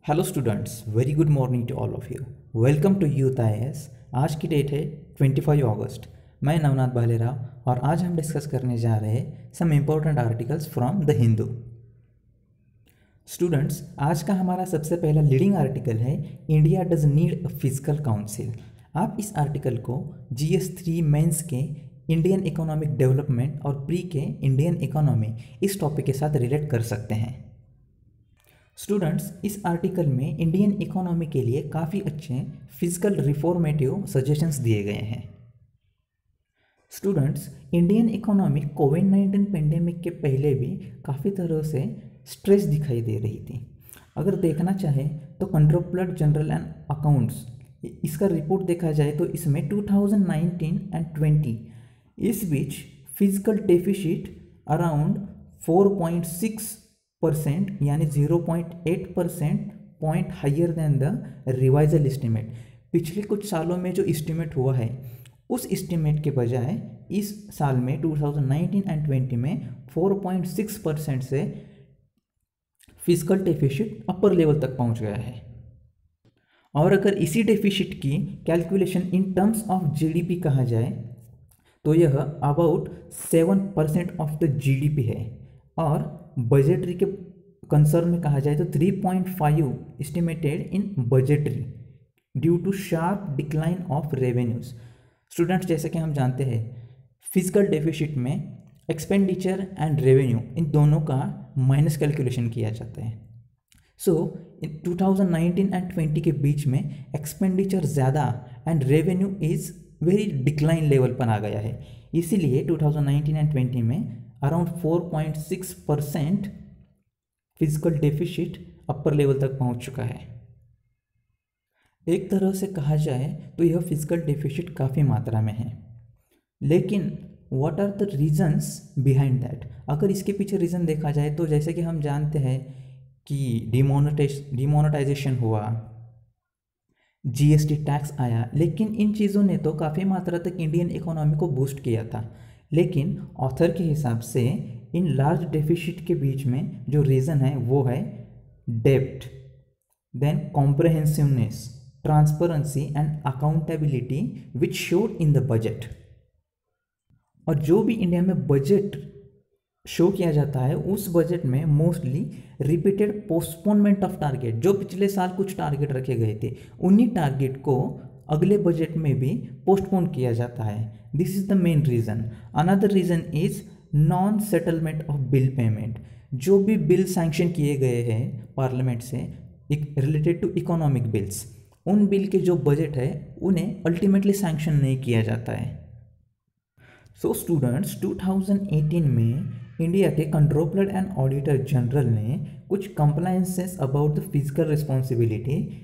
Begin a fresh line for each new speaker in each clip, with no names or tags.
Hello students, very good morning to all of you. Welcome to youth IAS. आज की date है 25 अगस्त। मैं नवनाथ भालेराव और आज हम डिस्कस करने जा रहे हैं some important articles from the Hindu. Students, आज का हमारा सबसे पहला लीडिंग आर्टिकल है India does need a physical council. आप इस आर्टिकल को GS3 मेंस के इंडियन इकोनॉमिक डेवलपमेंट और प्री के इंडियन इकोनॉमी इस टॉपिक के साथ रिलेट कर सकते हैं। स्टूडेंट्स, इस आर्टिकल में इंडियन इकोनॉमी के लिए काफ़ी अच्छे फिजिकल रिफॉर्मेटिव सजेशंस दिए गए हैं। स्टूडेंट्स, इंडियन इकोनॉमी कोविड-19 पेंडेमिक के पहले भी काफ़ी तरह से स्ट्रेस दिखाई दे रही थी। अगर देखना चाहे तो कंट्रोलर जनरल एंड अकाउंट्स इसका रिपोर्ट देखा जाए तो इसमें 2019 एंड 20 इस बीच फिजिकल डेफिसिट अराउंड 4.6% यानी 0.8% point higher than the revisal estimate. पिछले कुछ सालों में जो एस्टिमेट हुआ है उस एस्टिमेट के बजाय इस साल में 2019 एंड 20 में 4.6% से फिजिकल डेफिसिट अपर लेवल तक पहुंच गया है। और अगर इसी डेफिसिट की calculation in terms of GDP कहा जाए तो यह अबाउट 7% ऑफ द GDP है। और बजटरी के कंसर्न में कहा जाए तो 3.5 estimated in budgetary due to sharp decline of revenues. Students, जैसे कि हम जानते हैं फिजिकल डेफिसिट में एक्सपेंडिचर एंड रेवेन्यू इन दोनों का माइनस कैलकुलेशन किया जाता है। सो इन 2019 एंड 20 के बीच में एक्सपेंडिचर ज़्यादा and revenue is very decline level पर आ गया है। इसीलिए 2019 एंड 20 में around 4.6% physical deficit upper level तक पहुंच चुका है। एक तरह से कहा जाए तो यह फिजिकल डेफिसिट काफ़ी मात्रा में है, लेकिन what are the reasons behind that. अगर इसके पीछे रीज़न देखा जाए तो जैसे कि हम जानते हैं कि डिमोनेटाइजेशन हुआ, GST टैक्स आया, लेकिन इन चीज़ों ने तो काफ़ी मात्रा तक इंडियन इकोनॉमी को बूस्ट किया था। लेकिन ऑथर के हिसाब से इन लार्ज डेफिसिट के बीच में जो रीज़न है वो है डेब्ट, then comprehensiveness, transparency and accountability which showed in the budget. और जो भी इंडिया में बजट शो किया जाता है उस बजट में mostly repeated postponement of target, जो पिछले साल कुछ टारगेट रखे गए थे उन्हीं टारगेट को अगले बजट में भी पोस्टपोन किया जाता है। This is the main reason. Another reason is non settlement of bill payment. जो भी बिल सैंक्शन किए गए हैं पार्लियामेंट से रिलेटेड टू इकोनॉमिक बिल्स, उन बिल के जो बजट है उन्हें अल्टीमेटली सैंक्शन नहीं किया जाता है। सो स्टूडेंट्स, 2018 में इंडिया के कंट्रोलर एंड ऑडिटर जनरल ने कुछ compliances about the physical responsibility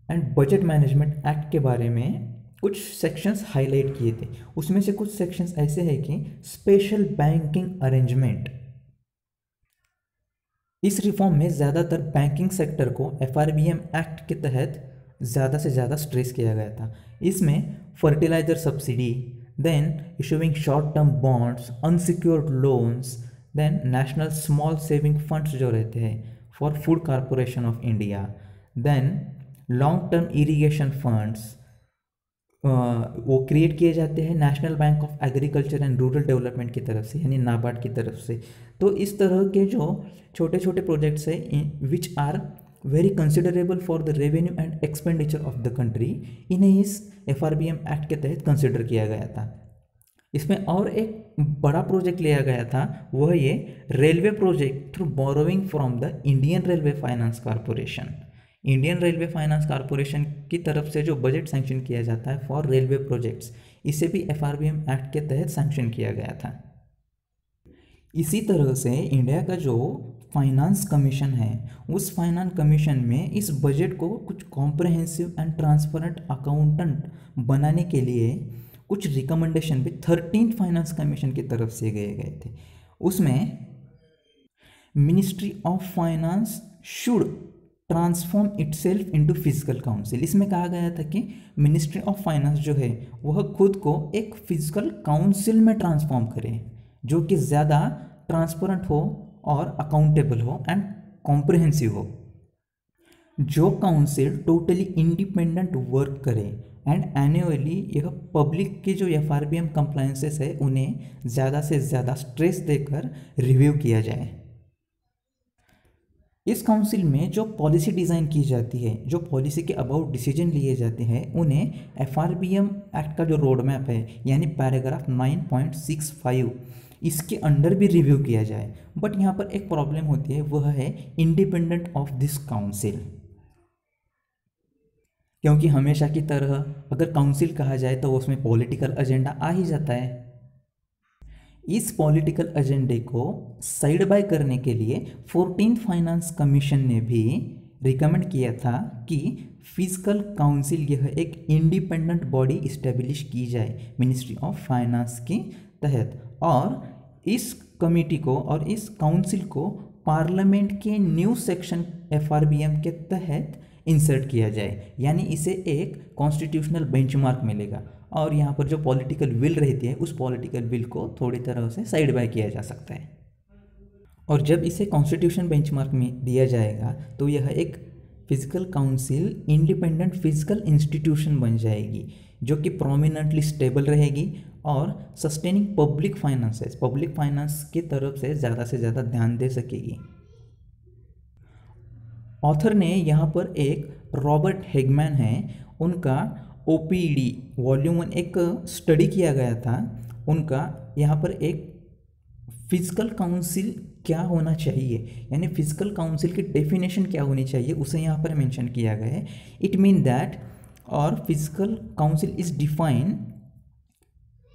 and budget management act के बारे में कुछ सेक्शंस हाईलाइट किए थे। उसमें से कुछ सेक्शंस ऐसे हैं कि स्पेशल बैंकिंग अरेंजमेंट। इस रिफॉर्म में ज़्यादातर बैंकिंग सेक्टर को FRBM एक्ट के तहत ज़्यादा से ज़्यादा स्ट्रेस किया गया था। इसमें fertiliser subsidy, then issuing short-term bonds, unsecured loans, then national small saving funds जो रहते हैं for food corporation of India, then long-term irrigation funds वो क्रिएट किए जाते हैं national bank of agriculture and rural development की तरफ से, यानी नाबार्ड की तरफ से। तो इस तरह के जो छोटे छोटे प्रोजेक्ट्स हैं which are very considerable for the revenue and expenditure of the country, इन्हें इस FRBM एक्ट के तहत कंसिडर किया गया था। इसमें और एक बड़ा प्रोजेक्ट लिया गया था, वह ये railway project through borrowing from the Indian railway finance corporation. Indian railway finance corporation की तरफ से जो बजट सैंक्शन किया जाता है फॉर रेलवे प्रोजेक्ट्स, इसे भी FRBM एक्ट के तहत सैंक्शन किया गया था। इसी तरह से इंडिया का जो फाइनेंस कमीशन है उस फाइनेंस कमीशन में इस बजट को कुछ कॉम्प्रहेंसिव एंड ट्रांसपेरेंट अकाउंटेंट बनाने के लिए कुछ रिकमेंडेशन भी 13 फाइनेंस कमीशन की तरफ से गए थे। उसमें ministry of finance should transform itself into physical council. इसमें कहा गया था कि मिनिस्ट्री ऑफ फाइनेंस जो है वह खुद को एक फिजिकल काउंसिल में ट्रांसफॉर्म करे, जो कि ज़्यादा ट्रांसपेरेंट हो और अकाउंटेबल हो एंड कॉम्प्रहेंसिव हो। जो काउंसिल टोटली इंडिपेंडेंट वर्क करे एंड एनुअली यह पब्लिक के जो FRBM कंप्लायंसेस है उन्हें ज़्यादा से ज़्यादा स्ट्रेस देकर रिव्यू किया जाए। इस काउंसिल में जो पॉलिसी डिज़ाइन की जाती है, जो पॉलिसी के अबाउट डिसीजन लिए जाते हैं, उन्हें FRBM एक्ट का जो रोड मैप है यानी पैराग्राफ 9.65 इसके अंडर भी रिव्यू किया जाए। बट यहाँ पर एक प्रॉब्लम होती है, वह है इंडिपेंडेंट ऑफ दिस काउंसिल। क्योंकि हमेशा की तरह अगर काउंसिल कहा जाए तो उसमें पॉलिटिकल एजेंडा आ ही जाता है। इस पॉलिटिकल एजेंडे को साइड बाय करने के लिए 14th फाइनेंस कमीशन ने भी रिकमेंड किया था कि फिजिकल काउंसिल यह एक इंडिपेंडेंट बॉडी इस्टेब्लिश की जाए मिनिस्ट्री ऑफ फाइनेंस के तहत, और इस कमेटी को और इस काउंसिल को पार्लियामेंट के न्यू सेक्शन FRBM के तहत इंसर्ट किया जाए, यानी इसे एक कॉन्स्टिट्यूशनल बेंचमार्क मिलेगा और यहाँ पर जो पॉलिटिकल विल रहती है उस पॉलिटिकल विल को थोड़ी तरह से साइड बाय किया जा सकता है। और जब इसे कॉन्स्टिट्यूशन बेंचमार्क में दिया जाएगा तो यह एक physical council independent physical institution बन जाएगी जो कि प्रोमिनेंटली स्टेबल रहेगी और सस्टेनिंग पब्लिक फाइनेंस की तरफ से ज़्यादा ध्यान दे सकेगी। ऑथर ने यहाँ पर एक रॉबर्ट हेगमैन है, उनका OPED वॉल्यूम 1 एक स्टडी किया गया था। उनका यहाँ पर एक फिजिकल काउंसिल क्या होना चाहिए यानी फिजिकल काउंसिल की डेफिनेशन क्या होनी चाहिए उसे यहाँ पर मेंशन किया गया है। इट मीन दैट और physical council is defined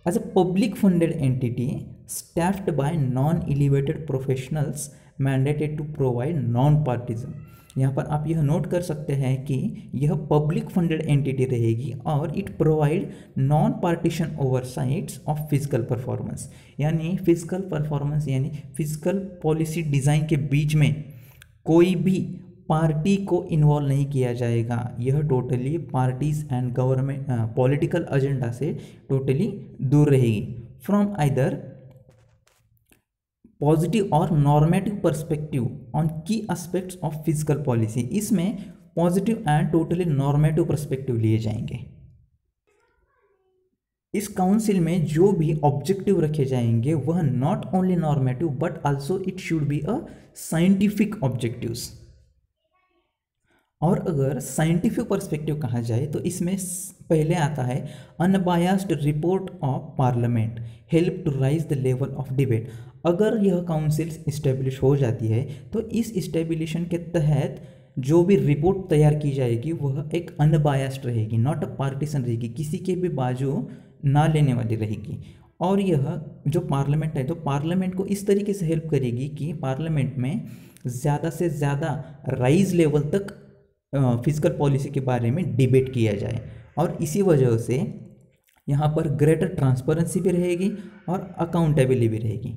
as a public funded entity staffed by non-elevated professionals mandated to provide non-partisan। यहाँ पर आप यह नोट कर सकते हैं कि यह पब्लिक फंडेड एंटिटी रहेगी और it provide non partition oversights of physical performance, यानी फिजिकल परफॉर्मेंस यानी फिजिकल पॉलिसी डिज़ाइन के बीच में कोई भी पार्टी को इन्वॉल्व नहीं किया जाएगा। यह totally parties and government political agenda से टोटली दूर रहेगी फ्रॉम आइदर पॉजिटिव और नॉर्मेटिव पर्सपेक्टिव ऑन की एस्पेक्ट्स ऑफ फिजिकल पॉलिसी। इसमें positive and totally normative perspective लिए जाएंगे। इस काउंसिल में जो भी ऑब्जेक्टिव रखे जाएंगे वह not only normative but also it should be a scientific objectives. और अगर साइंटिफिक पर्सपेक्टिव कहा जाए तो इसमें पहले आता है unbiased report of parliament help to raise the level of debate. अगर यह काउंसिल इस्टेब्लिश हो जाती है तो इस इस्टेब्लिशन के तहत जो भी रिपोर्ट तैयार की जाएगी वह एक अनबायस्ड रहेगी, नॉट अ पार्टीसन रहेगी, किसी के भी बाजू ना लेने वाली रहेगी। और यह जो पार्लियामेंट है तो पार्लियामेंट को इस तरीके से हेल्प करेगी कि पार्लियामेंट में ज़्यादा से ज़्यादा राइज लेवल तक फिजिकल पॉलिसी के बारे में डिबेट किया जाए और इसी वजह से यहाँ पर ग्रेटर ट्रांसपेरेंसी भी रहेगी और अकाउंटेबिलिटी भी रहेगी।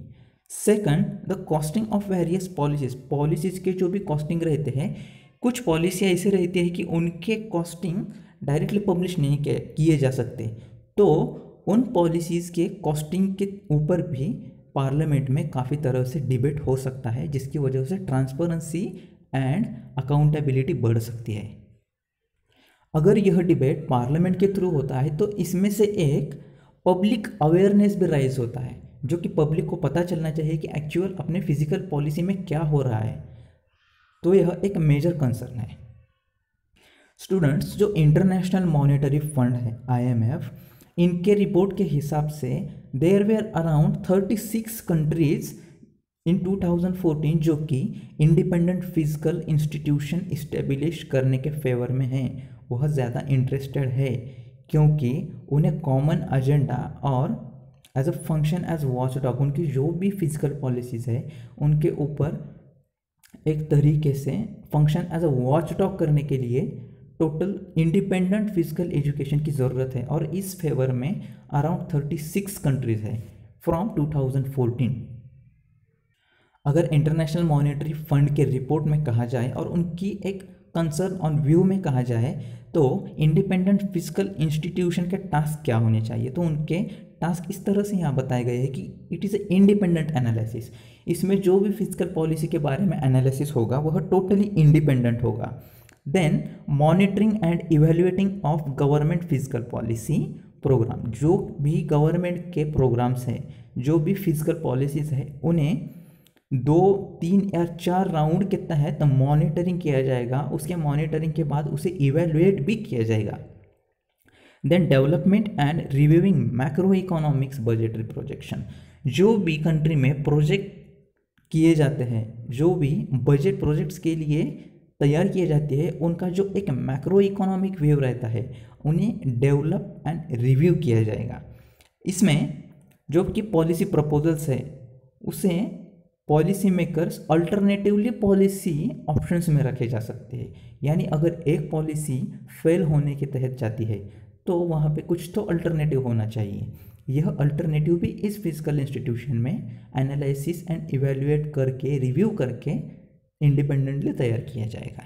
Second, the costing of various policies के जो भी कॉस्टिंग रहते हैं, कुछ पॉलिसियाँ ऐसे रहती है कि उनके कॉस्टिंग डायरेक्टली पब्लिश नहीं किए जा सकते, तो उन पॉलिसीज़ के कॉस्टिंग के ऊपर भी पार्लियामेंट में काफ़ी तरह से डिबेट हो सकता है जिसकी वजह से ट्रांसपेरेंसी एंड अकाउंटेबिलिटी बढ़ सकती है। अगर यह डिबेट पार्लियामेंट के थ्रू होता है तो इसमें से एक पब्लिक अवेयरनेस भी राइज होता है, जो कि पब्लिक को पता चलना चाहिए कि एक्चुअल अपने फिजिकल पॉलिसी में क्या हो रहा है, तो यह एक मेजर कंसर्न है। स्टूडेंट्स, जो इंटरनेशनल मॉनेटरी फंड है IMF, इनके रिपोर्ट के हिसाब से there were around 36 countries in 2014 जो कि इंडिपेंडेंट फिजिकल इंस्टीट्यूशन इस्टेब्लिश करने के फेवर में हैं। वह ज़्यादा इंटरेस्टेड है क्योंकि उन्हें कॉमन एजेंडा और as a function as watchdog उनकी जो भी फिजिकल पॉलिसीज़ है उनके ऊपर एक तरीके से फंक्शन एज अ वॉचडॉग करने के लिए टोटल इंडिपेंडेंट फिजिकल एजुकेशन की ज़रूरत है और इस फेवर में अराउंड 36 कंट्रीज़ है फ्रॉम 2014। अगर इंटरनेशनल मॉनेटरी फंड के रिपोर्ट में कहा जाए और उनकी एक कंसर्न ऑन व्यू में कहा जाए तो इंडिपेंडेंट फिजिकल इंस्टीट्यूशन के टास्क क्या होने चाहिए, तो उनके टास्क इस तरह से यहाँ बताए गए हैं कि it is a independent analysis. इसमें जो भी फिजिकल पॉलिसी के बारे में एनालिसिस होगा वह टोटली इंडिपेंडेंट होगा। Then monitoring and evaluating of government physical policy programme, जो भी गवर्नमेंट के प्रोग्राम्स हैं, जो भी फिजिकल पॉलिसीज़ है, उन्हें 2, 3 या 4 राउंड के तहत मॉनिटरिंग किया जाएगा। उसके मॉनिटरिंग के बाद उसे इवेलुएट भी किया जाएगा। Then development and reviewing macro economics budgetary projection, जो भी कंट्री में प्रोजेक्ट किए जाते हैं, जो भी बजट प्रोजेक्ट्स के लिए तैयार किए जाते हैं, उनका जो एक मैक्रो इकोनॉमिक व्यू रहता है, उन्हें डेवलप एंड रिव्यू किया जाएगा। इसमें जो कि पॉलिसी प्रपोजल्स है, उसे policy makers alternatively policy options में रखे जा सकते हैं। यानी अगर एक पॉलिसी फेल होने के तहत जाती है तो वहाँ पे कुछ तो अल्टरनेटिव होना चाहिए। यह अल्टरनेटिव भी इस फिजिकल इंस्टीट्यूशन में एनालिसिस एंड इवेल्युएट करके, रिव्यू करके इंडिपेंडेंटली तैयार किया जाएगा।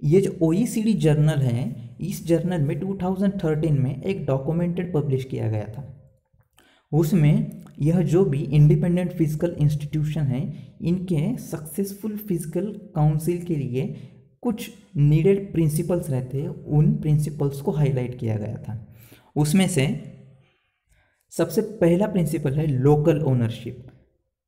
ये जो OECD जर्नल है, इस जर्नल में 2013 में एक डॉक्यूमेंटेड पब्लिश किया गया था। उसमें यह जो भी इंडिपेंडेंट फिजिकल इंस्टीट्यूशन है, इनके सक्सेसफुल फिजिकल काउंसिल के लिए कुछ नीडेड प्रिंसिपल्स रहते हैं, उन प्रिंसिपल्स को हाईलाइट किया गया था। उसमें से सबसे पहला प्रिंसिपल है लोकल ओनरशिप,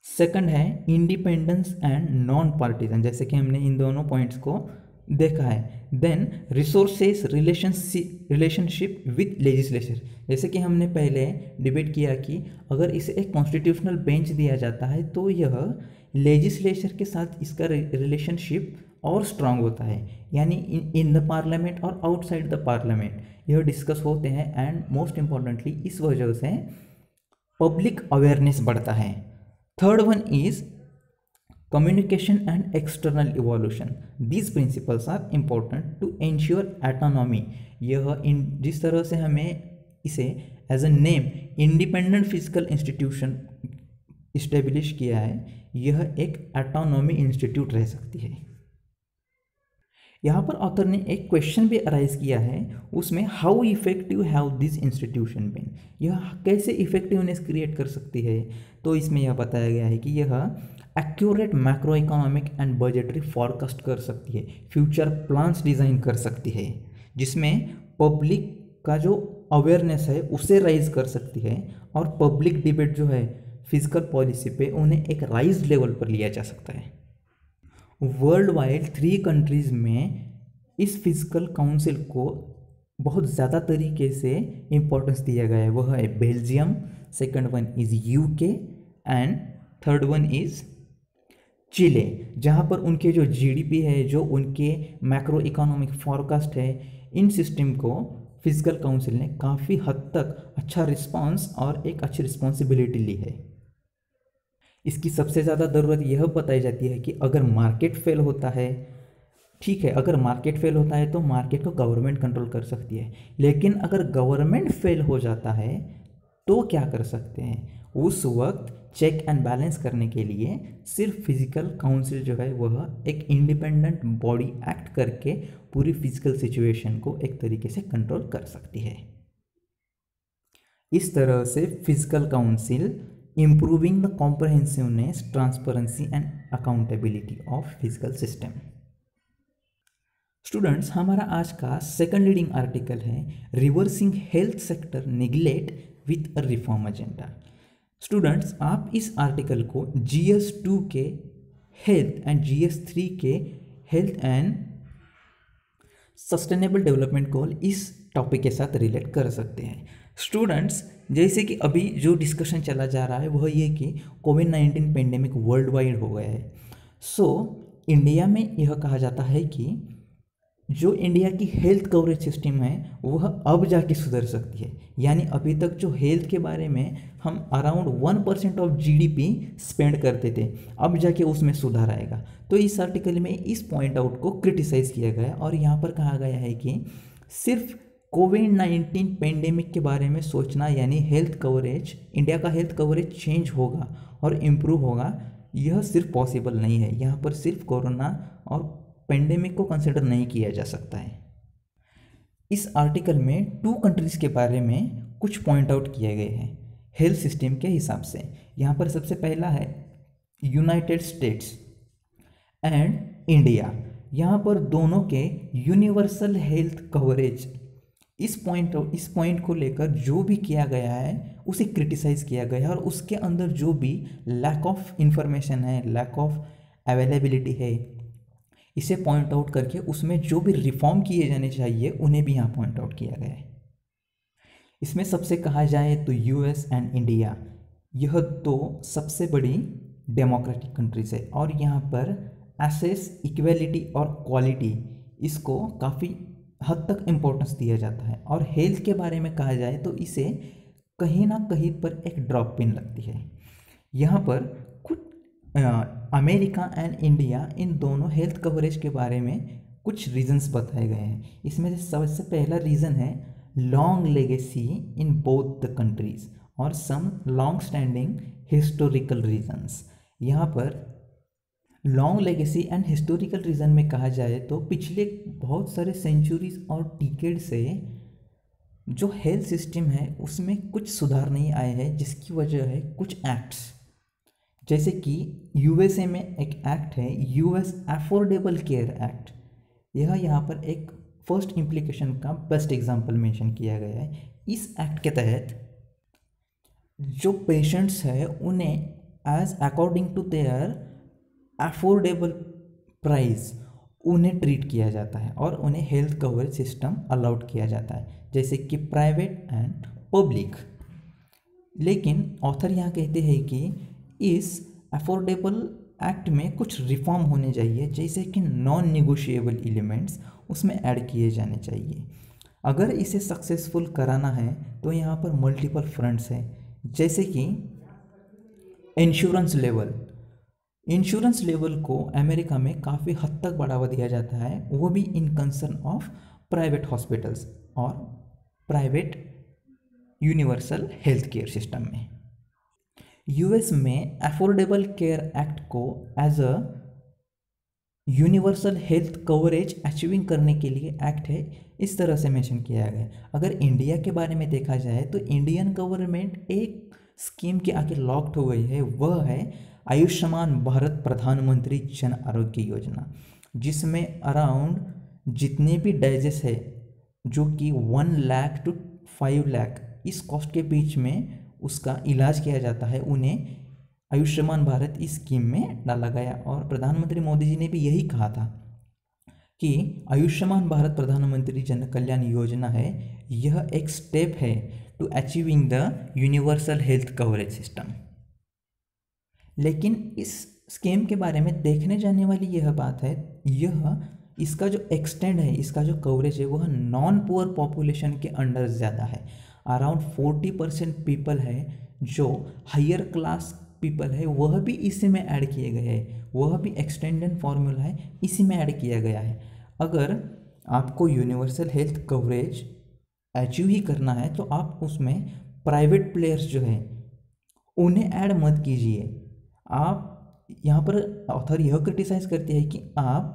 सेकंड है इंडिपेंडेंस एंड नॉन पार्टीजन, जैसे कि हमने इन दोनों पॉइंट्स को देखा है। Then resources relationship with legislature, जैसे कि हमने पहले डिबेट किया कि अगर इसे एक कॉन्स्टिट्यूशनल बेंच दिया जाता है तो यह लेजिस्लेचर के साथ इसका रिलेशनशिप और स्ट्रांग होता है, यानी इन द पार्लियामेंट और आउटसाइड द पार्लियामेंट यह डिस्कस होते हैं। एंड मोस्ट इम्पॉर्टेंटली इस वजह से पब्लिक अवेयरनेस बढ़ता है। Third one is communication and external evolution. These principles are important to ensure autonomy. यह जिस तरह से हमें इसे as a name independent physical institution establish किया है, यह एक ऑटोनॉमी इंस्टीट्यूट रह सकती है। यहाँ पर ऑथर ने एक क्वेश्चन भी अराइज किया है, उसमें how effective have this institution been, यह कैसे इफेक्टिवनेस क्रिएट कर सकती है। तो इसमें यह बताया गया है कि यह accurate macro economic and budgetary forecast कर सकती है, फ्यूचर प्लान्स डिज़ाइन कर सकती है, जिसमें पब्लिक का जो अवेयरनेस है उसे राइज कर सकती है, और पब्लिक डिबेट जो है फिजिकल पॉलिसी पे उन्हें एक राइज लेवल पर लिया जा सकता है। वर्ल्ड वाइड 3 कंट्रीज़ में इस फिजिकल काउंसिल को बहुत ज़्यादा तरीके से इम्पोर्टेंस दिया गया है। वह है Belgium, second one is UK and third one is Chile, जहाँ पर उनके जो GDP है, जो उनके मैक्रो इकोनॉमिक फॉरकास्ट है, इन सिस्टम को फिजिकल काउंसिल ने काफ़ी हद तक अच्छा रिस्पांस और एक अच्छी रिस्पॉन्सिबिलिटी ली है। इसकी सबसे ज़्यादा ज़रूरत यह बताई जाती है कि अगर मार्केट फेल होता है, ठीक है, अगर मार्केट फेल होता है तो मार्केट को गवर्नमेंट कंट्रोल कर सकती है, लेकिन अगर गवर्नमेंट फेल हो जाता है तो क्या कर सकते हैं। उस वक्त चेक एंड बैलेंस करने के लिए सिर्फ फिजिकल काउंसिल जो है वह एक इंडिपेंडेंट बॉडी एक्ट करके पूरी फिजिकल सिचुएशन को एक तरीके से कंट्रोल कर सकती है। इस तरह से physical council improving the comprehensiveness, transparency and accountability of physical system. Students, हमारा आज का सेकंड लीडिंग आर्टिकल है reversing health sector neglect with a reform agenda. Students, आप इस आर्टिकल को GS2 के हेल्थ एंड GS3 के health and sustainable development goal इस टॉपिक के साथ रिलेट कर सकते हैं। स्टूडेंट्स, जैसे कि अभी जो डिस्कशन चला जा रहा है वह ये कि कोविड-19 पेंडेमिक वर्ल्ड वाइड हो गया है। सो इंडिया में यह कहा जाता है कि जो इंडिया की हेल्थ कवरेज सिस्टम है वह अब जाके सुधर सकती है, यानी अभी तक जो हेल्थ के बारे में हम अराउंड 1% ऑफ GDP स्पेंड करते थे, अब जाके उसमें सुधार आएगा। तो इस आर्टिकल में इस पॉइंट आउट को क्रिटिसाइज़ किया गया और यहाँ पर कहा गया है कि सिर्फ कोविड-19 पेंडेमिक के बारे में सोचना, यानी हेल्थ कवरेज, इंडिया का हेल्थ कवरेज चेंज होगा और इम्प्रूव होगा, यह सिर्फ पॉसिबल नहीं है। यहाँ पर सिर्फ कोरोना और पेंडेमिक को कंसिडर नहीं किया जा सकता है। इस आर्टिकल में 2 कंट्रीज़ के बारे में कुछ पॉइंट आउट किए गए हैं हेल्थ सिस्टम के हिसाब से। यहाँ पर सबसे पहला है यूनाइटेड स्टेट्स एंड इंडिया। यहाँ पर दोनों के यूनिवर्सल हेल्थ कवरेज, इस पॉइंट को लेकर जो भी किया गया है उसे क्रिटिसाइज किया गया है, और उसके अंदर जो भी लैक ऑफ इंफॉर्मेशन है, लैक ऑफ अवेलेबिलिटी है, इसे पॉइंट आउट करके उसमें जो भी रिफॉर्म किए जाने चाहिए उन्हें भी यहाँ पॉइंट आउट किया गया है। इसमें सबसे कहा जाए तो यूएस एंड इंडिया, यह दो सबसे बड़ी डेमोक्रेटिक कंट्रीज है, और यहाँ पर एसेस, इक्वेलिटी और क्वालिटी, इसको काफ़ी हद तक इम्पोर्टेंस दिया जाता है। और हेल्थ के बारे में कहा जाए तो इसे कहीं ना कहीं पर एक ड्रॉप पिन लगती है। यहाँ पर कुछ अमेरिका एंड इंडिया, इन दोनों हेल्थ कवरेज के बारे में कुछ रीजंस बताए गए हैं। इसमें से सबसे पहला रीज़न है long legacy in both the countries और some long standing historical reasons. यहाँ पर long legacy and historical reason में कहा जाए तो पिछले बहुत सारे सेंचुरीज और डिकेड से जो हेल्थ सिस्टम है उसमें कुछ सुधार नहीं आए हैं, जिसकी वजह है कुछ एक्ट्स, जैसे कि यूएसए में एक एक्ट है यूएस अफोर्डेबल केयर एक्ट। यह यहाँ पर एक फर्स्ट इम्प्लीकेशन का बेस्ट एग्जांपल मेंशन किया गया है। इस एक्ट के तहत जो पेशेंट्स हैं उन्हें as according to their affordable price उन्हें ट्रीट किया जाता है और उन्हें हेल्थ कवरेज सिस्टम अलाउड किया जाता है, जैसे कि प्राइवेट एंड पब्लिक। लेकिन ऑथर यहाँ कहते हैं कि इस अफोर्डेबल एक्ट में कुछ रिफॉर्म होने चाहिए, जैसे कि नॉन निगोशिएबल एलिमेंट्स उसमें ऐड किए जाने चाहिए। अगर इसे सक्सेसफुल कराना है तो यहाँ पर मल्टीपल फ्रंट्स हैं, जैसे कि इंश्योरेंस लेवल को अमेरिका में काफ़ी हद तक बढ़ावा दिया जाता है, वो भी in concern of private hospitals और private universal health care system में। यूएस में अफोर्डेबल केयर एक्ट को as a universal health coverage achieving करने के लिए एक्ट है, इस तरह से मेंशन किया गया है। अगर इंडिया के बारे में देखा जाए तो इंडियन गवर्नमेंट एक स्कीम के आगे लॉक्ड हो गई है, वह है आयुष्मान भारत प्रधानमंत्री जन आरोग्य योजना, जिसमें अराउंड जितने भी डाइजेस है जो कि 1 लाख टू 5 लाख इस कॉस्ट के बीच में उसका इलाज किया जाता है, उन्हें आयुष्मान भारत इस स्कीम में डाला गया। और प्रधानमंत्री मोदी जी ने भी यही कहा था कि आयुष्मान भारत प्रधानमंत्री जन कल्याण योजना है, यह एक स्टेप है to achieving the universal health coverage system. लेकिन इस स्कीम के बारे में देखने जाने वाली यह बात है, इसका जो एक्सटेंड है, इसका जो कवरेज है वह नॉन पुअर पॉपुलेशन के अंडर ज़्यादा है। अराउंड 40% पीपल है जो हायर क्लास पीपल है, वह भी इसी में ऐड किए गए हैं, वह भी एक्सटेंडेड फॉर्मूला है इसी में ऐड किया गया है। अगर आपको यूनिवर्सल हेल्थ कवरेज अचीव ही करना है तो आप उसमें प्राइवेट प्लेयर्स जो हैं उन्हें ऐड मत कीजिए। आप यहाँ पर ऑथर यह क्रिटिसाइज करते हैं कि आप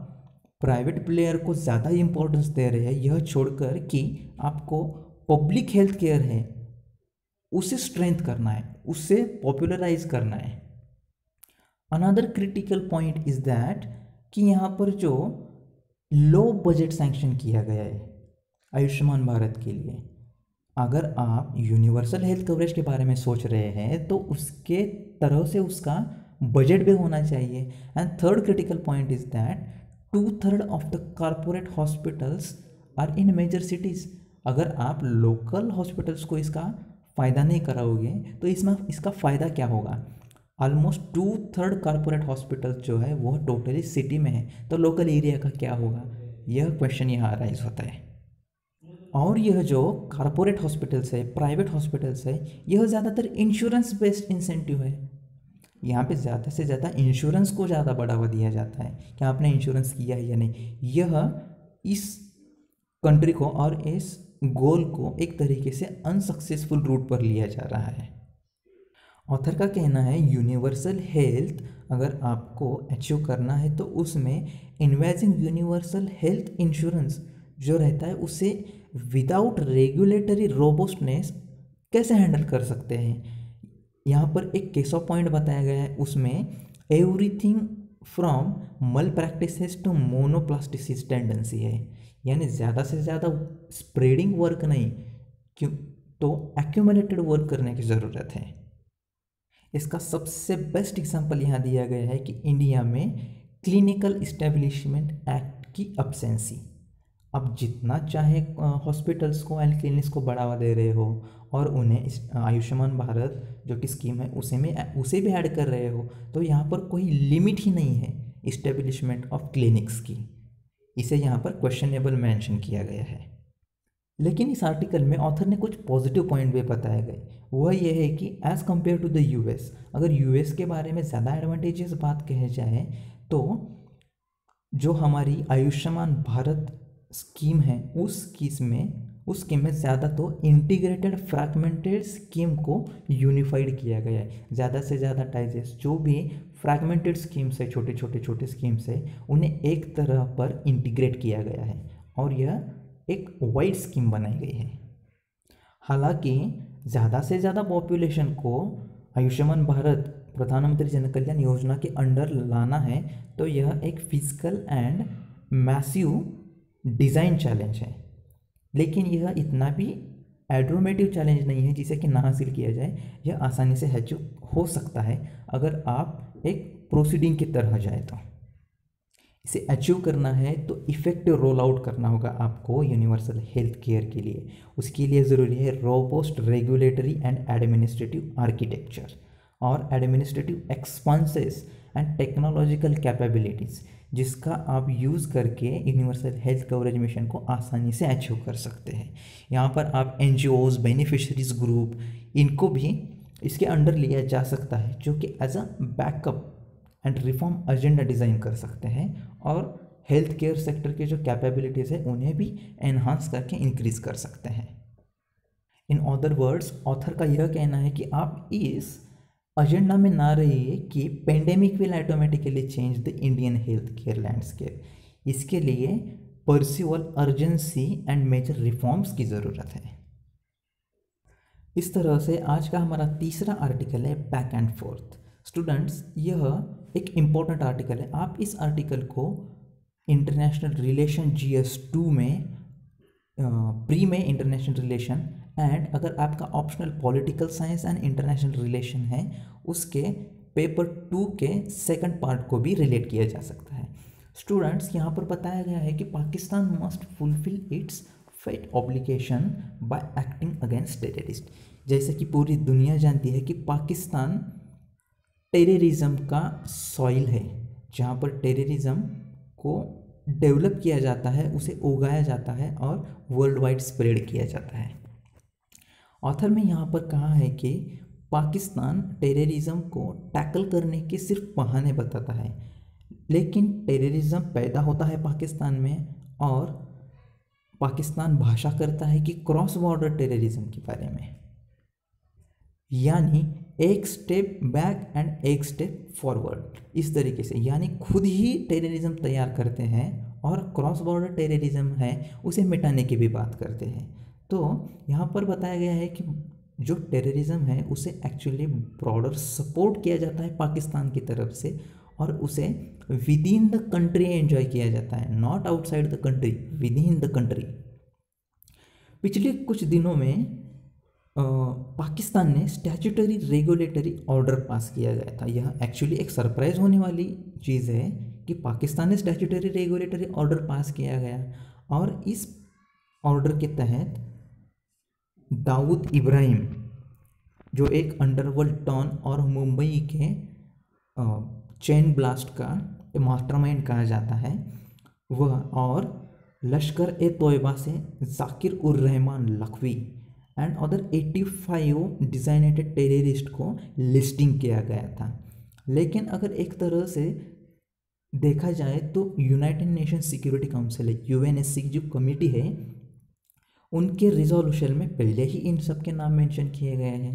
प्राइवेट प्लेयर को ज़्यादा इम्पोर्टेंस दे रहे हैं, यह छोड़कर कि आपको पब्लिक हेल्थ केयर है उसे स्ट्रेंथ करना है, उसे पॉपुलराइज करना है। Another critical point is that कि यहाँ पर जो लो बजट सैंक्शन किया गया है आयुष्मान भारत के लिए, अगर आप यूनिवर्सल हेल्थ कवरेज के बारे में सोच रहे हैं तो उसके तरह से उसका बजट भी होना चाहिए। And third critical point is that 2/3 of the corporate hospitals are in major cities. अगर आप लोकल हॉस्पिटल्स को इसका फ़ायदा नहीं कराओगे तो इसमें इसका फ़ायदा क्या होगा। ऑलमोस्ट 2/3 कॉर्पोरेट हॉस्पिटल्स जो है वह टोटली सिटी में है, तो लोकल एरिया का क्या होगा, यह क्वेश्चन यहाँ अराइज होता है। और यह जो कॉर्पोरेट हॉस्पिटल्स है, प्राइवेट हॉस्पिटल्स है, यह ज़्यादातर इंश्योरेंस बेस्ड इंसेंटिव है। यहाँ पे ज़्यादा से ज़्यादा इंश्योरेंस को ज़्यादा बढ़ावा दिया जाता है कि आपने इंश्योरेंस किया है या नहीं। यह इस कंट्री को और इस गोल को एक तरीके से अनसक्सेसफुल रूट पर लिया जा रहा है। ऑथर का कहना है यूनिवर्सल हेल्थ अगर आपको अचीव करना है तो उसमें इन्वेस्टिंग यूनिवर्सल हेल्थ इंश्योरेंस जो रहता है उसे विदाउट रेगुलेटरी रोबस्टनेस कैसे हैंडल कर सकते हैं। यहाँ पर एक केस ऑफ पॉइंट बताया गया है, उसमें एवरीथिंग फ्रॉम मल प्रैक्टिसेस टू मोनोप्लास्टिसिस टेंडेंसी है, यानी ज़्यादा से ज़्यादा स्प्रेडिंग वर्क नहीं, क्यों तो एक्यूमुलेटेड वर्क करने की ज़रूरत है। इसका सबसे बेस्ट एग्जांपल यहाँ दिया गया है कि इंडिया में क्लिनिकल इस्टेब्लिशमेंट एक्ट की अब्सेंसी। अब जितना चाहे हॉस्पिटल्स को एंड क्लिनिक्स को बढ़ावा दे रहे हो और उन्हें इस आयुष्मान भारत जो कि स्कीम है उसे भी ऐड कर रहे हो, तो यहाँ पर कोई लिमिट ही नहीं है इस्टेब्लिशमेंट ऑफ क्लिनिक्स की। इसे यहाँ पर क्वेश्चनेबल मेंशन किया गया है। लेकिन इस आर्टिकल में ऑथर ने कुछ पॉजिटिव पॉइंट भी बताए गए। वह यह है कि as compare to the US, अगर यूएस के बारे में ज़्यादा एडवांटेजेस बात कहे जाए तो जो हमारी आयुष्मान भारत स्कीम है उस स्कीम में ज़्यादा तो इंटीग्रेटेड फ्रैगमेंटेड स्कीम को यूनिफाइड किया गया है। ज़्यादा से ज़्यादा टाइजेस जो भी फ्रैगमेंटेड स्कीम्स है, छोटे स्कीम्स है, उन्हें एक तरह पर इंटीग्रेट किया गया है और यह एक वाइड स्कीम बनाई गई है। हालांकि ज़्यादा से ज़्यादा पॉपुलेशन को आयुष्मान भारत प्रधानमंत्री जन कल्याण योजना के अंडर लाना है तो यह एक physical and massive design challenge है। लेकिन यह इतना भी एड्रोमेटिव चैलेंज नहीं है जिसे कि ना हासिल किया जाए। यह आसानी से अचीव हो सकता है अगर आप एक प्रोसीडिंग की तरह जाए तो। इसे अचीव करना है तो इफ़ेक्टिव रोल आउट करना होगा आपको यूनिवर्सल हेल्थ केयर के लिए। उसके लिए ज़रूरी है robust regulatory and administrative architecture और administrative expenses and technological capabilities, जिसका आप यूज़ करके यूनिवर्सल हेल्थ कवरेज मिशन को आसानी से अचीव कर सकते हैं। यहाँ पर आप NGOs, बेनिफिशरीज ग्रुप, इनको भी इसके अंडर लिया जा सकता है, जो कि as a backup and reform agenda design कर सकते हैं और हेल्थ केयर सेक्टर के जो कैपेबिलिटीज़ है उन्हें भी एनहांस करके इंक्रीज कर सकते हैं। इन अदर वर्ड्स, ऑथर का यह कहना है कि आप इस एजेंडा में ना रहिए कि pandemic will automatically change the Indian health care landscape. इसके लिए परस्यूअल अर्जेंसी एंड मेजर रिफॉर्म्स की ज़रूरत है। इस तरह से आज का हमारा तीसरा आर्टिकल है बैक एंड फोर्थ। स्टूडेंट्स, यह एक इम्पॉर्टेंट आर्टिकल है। आप इस आर्टिकल को इंटरनेशनल रिलेशन GS2 में प्री में इंटरनेशनल रिलेशन एंड अगर आपका optional political science and international relation है उसके पेपर 2 के सेकंड पार्ट को भी रिलेट किया जा सकता है। स्टूडेंट्स, यहाँ पर बताया गया है कि Pakistan must fulfil its fate obligation by acting against terrorist. जैसे कि पूरी दुनिया जानती है कि पाकिस्तान टेररिज्म का सॉइल है, जहाँ पर टेररिज्म को डेवलप किया जाता है, उसे उगाया जाता है और वर्ल्ड वाइड स्प्रेड किया जाता है। ऑथर में यहाँ पर कहा है कि पाकिस्तान टेररिज्म को टैकल करने के सिर्फ बहाने बताता है, लेकिन टेररिज्म पैदा होता है पाकिस्तान में और पाकिस्तान भाषा करता है कि क्रॉस बॉर्डर टेररिज्म के बारे में, यानी एक स्टेप बैक एंड एक स्टेप फॉरवर्ड। इस तरीके से यानी खुद ही टेररिज्म तैयार करते हैं और क्रॉस बॉर्डर टेररिज्म है उसे मिटाने की भी बात करते हैं। तो यहाँ पर बताया गया है कि जो टेररिज्म है उसे एक्चुअली ब्रॉडर सपोर्ट किया जाता है पाकिस्तान की तरफ से और उसे with in the country enjoy किया जाता है, not outside the country, with in the country. पिछले कुछ दिनों में पाकिस्तान ने स्टैट्यूटरी रेगुलेटरी ऑर्डर पास किया गया था। यह एक्चुअली एक सरप्राइज होने वाली चीज़ है कि पाकिस्तान ने स्टैट्यूटरी रेगुलेटरी ऑर्डर पास किया गया और इस ऑर्डर के तहत दाऊद इब्राहिम, जो एक अंडरवर्ल्ड डॉन और मुंबई के चेन ब्लास्ट का मास्टरमाइंड कहा जाता है, वह और लश्कर ए तोयबा से जाकिर उर Rahman Lakhvi and other 85 designated terrorist को लिस्टिंग किया गया था। लेकिन अगर एक तरह से देखा जाए तो यूनाइटेड नेशन सिक्योरिटी काउंसिल है, UNSC की जो कमेटी है, उनके रिजोल्यूशन में पहले ही इन सब के नाम मेंशन किए गए हैं,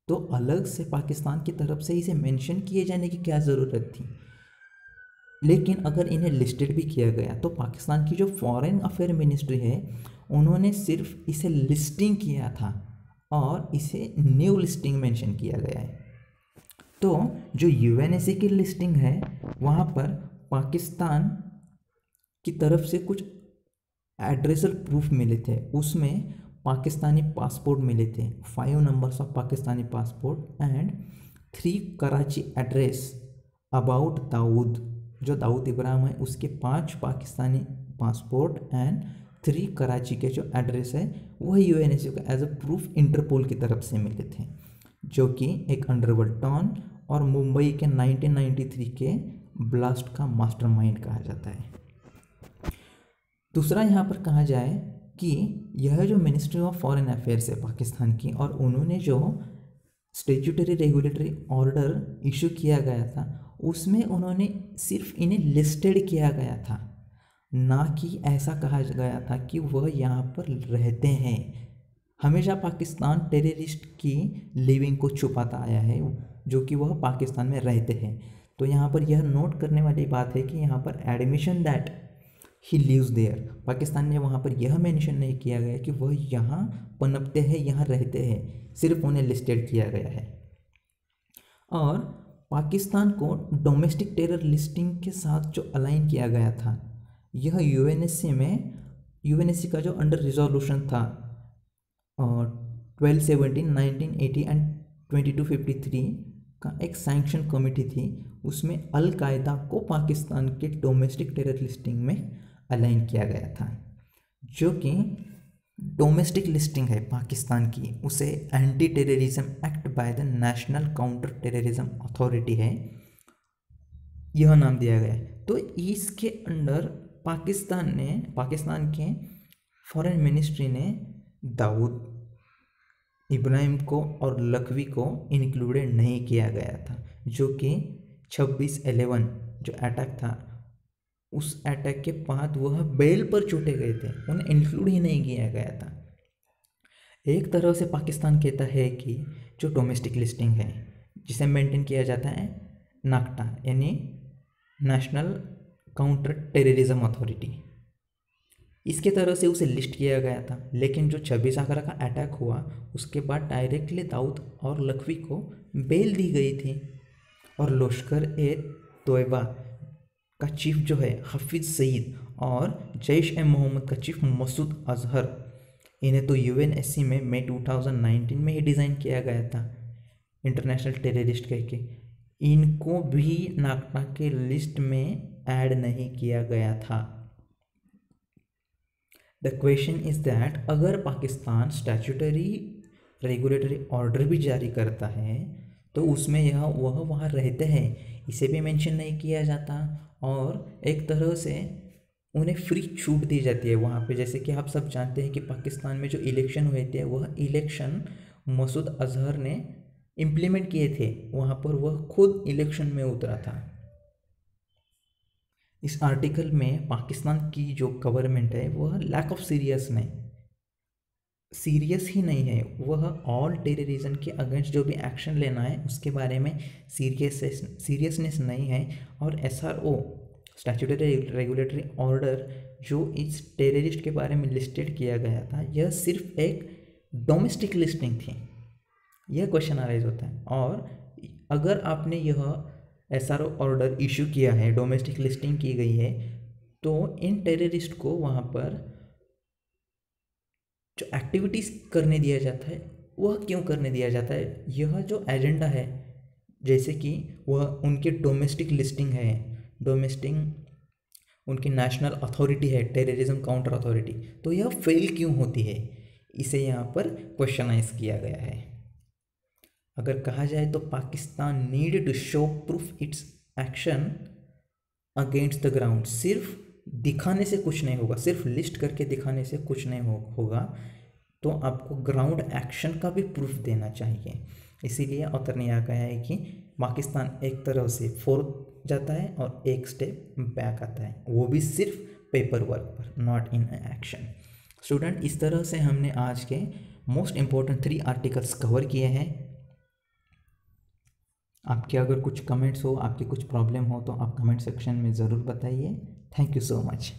तो अलग से पाकिस्तान की तरफ से इसे मेंशन किए जाने की क्या ज़रूरत थी। लेकिन अगर इन्हें लिस्टेड भी किया गया तो पाकिस्तान की जो फॉरेन अफेयर मिनिस्ट्री है उन्होंने सिर्फ इसे लिस्टिंग किया था और इसे न्यू लिस्टिंग मेंशन किया गया है। तो जो यूएनएससी की लिस्टिंग है वहाँ पर पाकिस्तान की तरफ से कुछ एड्रेसल प्रूफ मिले थे, उसमें पाकिस्तानी पासपोर्ट मिले थे, 5 numbers of Pakistani passport and 3 Karachi address about Dawood, जो दाऊद इब्राहिम है उसके 5 पाकिस्तानी पासपोर्ट एंड 3 कराची के जो एड्रेस है वह यूएनएससी को एज अ प्रूफ इंटरपोल की तरफ से मिले थे, जो कि एक अंडरवर्ल्ड डॉन और मुंबई के 1993 के ब्लास्ट का मास्टरमाइंड कहा जाता है। दूसरा यहाँ पर कहा जाए कि यह जो मिनिस्ट्री ऑफ फॉरेन अफेयर्स है पाकिस्तान की, और उन्होंने जो स्टैट्यूटरी रेगुलेटरी ऑर्डर इशू किया गया था उसमें उन्होंने सिर्फ इन्हें लिस्टेड किया गया था, ना कि ऐसा कहा गया था कि वह यहाँ पर रहते हैं। हमेशा पाकिस्तान टेररिस्ट की लिविंग को छुपाता आया है, जो कि वह पाकिस्तान में रहते हैं। तो यहाँ पर यह नोट करने वाली बात है कि यहाँ पर admission that he lives there, Pakistan ने वहाँ पर यह मेंशन नहीं किया गया कि वह यहाँ पनपते हैं, यहाँ रहते हैं, सिर्फ उन्हें लिस्टेड किया गया है। और पाकिस्तान को डोमेस्टिक टेरर लिस्टिंग के साथ जो अलाइन किया गया था, यह यूएनएससी में, यूएनएससी का जो अंडर रिजोल्यूशन था 1217, 1980 एंड 2253 का एक सैंक्शन कमेटी थी, उसमें अल कायदा को पाकिस्तान के डोमेस्टिक टेरर लिस्टिंग में अलाइन किया गया था। जो कि डोमेस्टिक लिस्टिंग है पाकिस्तान की, उसे anti terrorism act by the national counter terrorism authority है, यह नाम दिया गया है। तो इसके अंडर पाकिस्तान के फॉरेन मिनिस्ट्री ने दाऊद इब्राहिम को और लखवी को इंक्लूडेड नहीं किया गया था, जो कि 26/11 जो अटैक था, उस अटैक के बाद वह बेल पर छूटे गए थे, उन्हें इंक्लूड ही नहीं किया गया था। एक तरह से पाकिस्तान कहता है कि जो डोमेस्टिक लिस्टिंग है जिसे मेंटेन किया जाता है नाक्टा, यानी नेशनल काउंटर टेररिज्म अथॉरिटी, इसके तरह से उसे लिस्ट किया गया था। लेकिन जो 26 आगरा का अटैक हुआ उसके बाद डायरेक्टली दाऊद और लखवी को बेल दी गई थी, और लश्कर ए तोयबा का चीफ जो है हफीज़ सईद और जैश ए मोहम्मद का चीफ मसूद अजहर, इन्हें तो यूएनएससी में मई 2019 में ही डिज़ाइन किया गया था इंटरनेशनल टेररिस्ट कह के, इनको भी नाक्टा के लिस्ट में ऐड नहीं किया गया था। द क्वेश्चन इज़ दैट अगर पाकिस्तान स्टैट्यूटरी रेगुलेटरी ऑर्डर भी जारी करता है तो उसमें वह वहाँ रहते हैं, इसे भी मेंशन नहीं किया जाता, और एक तरह से उन्हें फ्री छूट दी जाती है वहाँ पे। जैसे कि आप सब जानते हैं कि पाकिस्तान में जो इलेक्शन हुए थे वह इलेक्शन मसूद अजहर ने इम्प्लीमेंट किए थे, वहाँ पर वह खुद इलेक्शन में उतरा था। इस आर्टिकल में पाकिस्तान की जो गवर्नमेंट है वह लैक ऑफ सीरियस ही नहीं है, वह ऑल टेररिज्म के अगेंस्ट जो भी एक्शन लेना है उसके बारे में सीरियसनेस नहीं है। और एसआरओ स्टैट्यूटरी रेगुलेटरी ऑर्डर जो इस टेररिस्ट के बारे में लिस्टेड किया गया था, यह सिर्फ एक डोमेस्टिक लिस्टिंग थी, यह क्वेश्चन अराइज होता है। और अगर आपने यह एसआरओ ऑर्डर इशू किया है, डोमेस्टिक लिस्टिंग की गई है, तो इन टेररिस्ट को वहाँ पर जो एक्टिविटीज़ करने दिया जाता है वह क्यों करने दिया जाता है, यह जो एजेंडा है, जैसे कि वह उनके डोमेस्टिक लिस्टिंग है, उनकी नेशनल अथॉरिटी है टेररिज्म काउंटर अथॉरिटी, तो यह फेल क्यों होती है, इसे यहाँ पर क्वेश्चनाइज किया गया है। अगर कहा जाए तो Pakistan need to show proof its action against the ground, सिर्फ दिखाने से कुछ नहीं होगा, सिर्फ लिस्ट करके दिखाने से कुछ नहीं होगा, तो आपको ग्राउंड एक्शन का भी प्रूफ देना चाहिए। इसीलिए ऑथर ने यहाँ कहा है कि पाकिस्तान एक तरह से फोर्थ जाता है और एक स्टेप बैक आता है, वो भी सिर्फ पेपर वर्क पर, नॉट इन एक्शन। स्टूडेंट, इस तरह से हमने आज के मोस्ट इम्पोर्टेंट 3 आर्टिकल्स कवर किए हैं। आपके अगर कुछ कमेंट्स हो, आपकी कुछ प्रॉब्लम हो तो आप कमेंट सेक्शन में ज़रूर बताइए। Thank you so much.